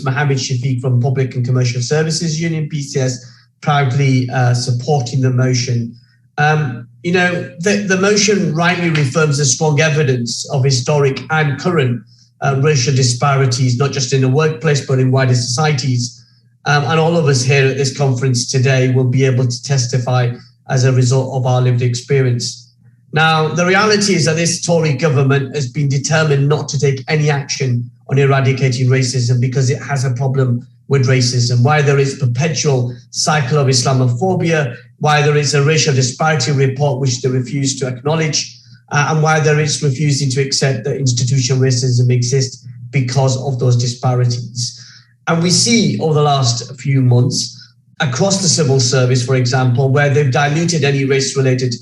Mohammed Shafiq from Public and Commercial Services Union, PCS, proudly supporting the motion. The motion rightly reaffirms the strong evidence of historic and current racial disparities, not just in the workplace, but in wider societies. And all of us here at this conference today will be able to testify as a result of our lived experience. Now, the reality is that this Tory government has been determined not to take any action on eradicating racism because it has a problem with racism, whether it's perpetual cycle of Islamophobia, whether it's a racial disparity report which they refuse to acknowledge, and whether it's refusing to accept that institutional racism exists because of those disparities. And we see over the last few months across the civil service, for example, where they've diluted any race-related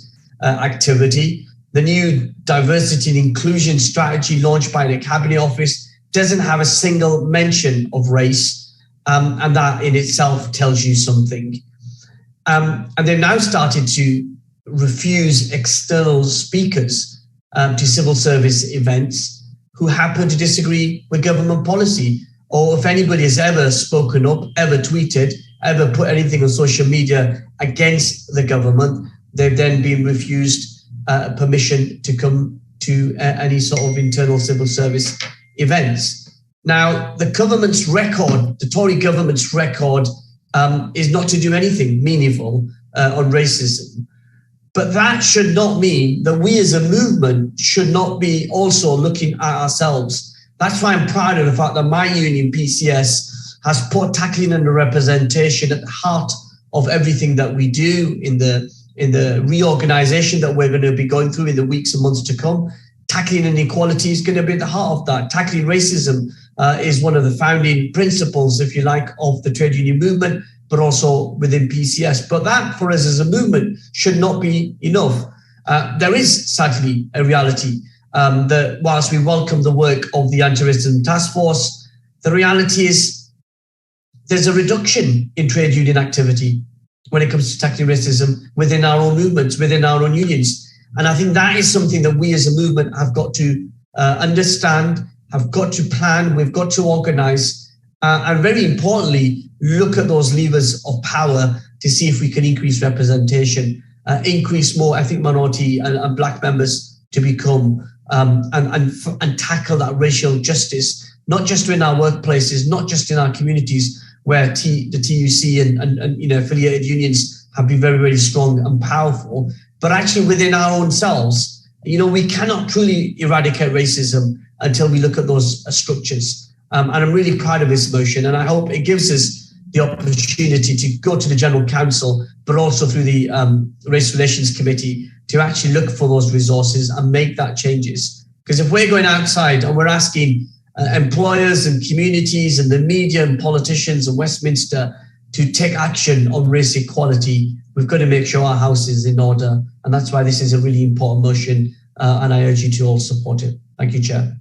activity. The new diversity and inclusion strategy launched by the Cabinet Office doesn't have a single mention of race, and that in itself tells you something. And they've now started to refuse external speakers to civil service events who happen to disagree with government policy, or if anybody has ever spoken up, ever tweeted, ever put anything on social media against the government, they've then been refused permission to come to any sort of internal civil service events. Now, the government's record, the Tory government's record, is not to do anything meaningful on racism. But that should not mean that we as a movement should not be also looking at ourselves. That's why I'm proud of the fact that my union, PCS, has put tackling underrepresentation at the heart of everything that we do in the reorganization that we're going to be going through in the weeks and months to come. Tackling inequality is going to be at the heart of that. Tackling racism is one of the founding principles, if you like, of the trade union movement, but also within PCS. But that, for us as a movement, should not be enough. There is sadly a reality that whilst we welcome the work of the Anti-Racism Task Force, the reality is there's a reduction in trade union activity when it comes to tackling racism within our own movements, within our own unions. And I think that is something that we as a movement have got to understand, have got to plan, we've got to organize, and very importantly, look at those levers of power to see if we can increase representation, increase more ethnic minority and Black members to become and tackle that racial justice, not just in our workplaces, not just in our communities, where the TUC and affiliated unions have been very, very strong and powerful, but actually within our own selves. We cannot truly eradicate racism until we look at those structures. And I'm really proud of this motion, and I hope it gives us the opportunity to go to the General Council, but also through the Race Relations Committee to actually look for those resources and make that changes. Because if we're going outside and we're asking employers and communities and the media and politicians in Westminster to take action on race equality, we've got to make sure our house is in order. And that's why this is a really important motion, and I urge you to all support it. Thank you, Chair.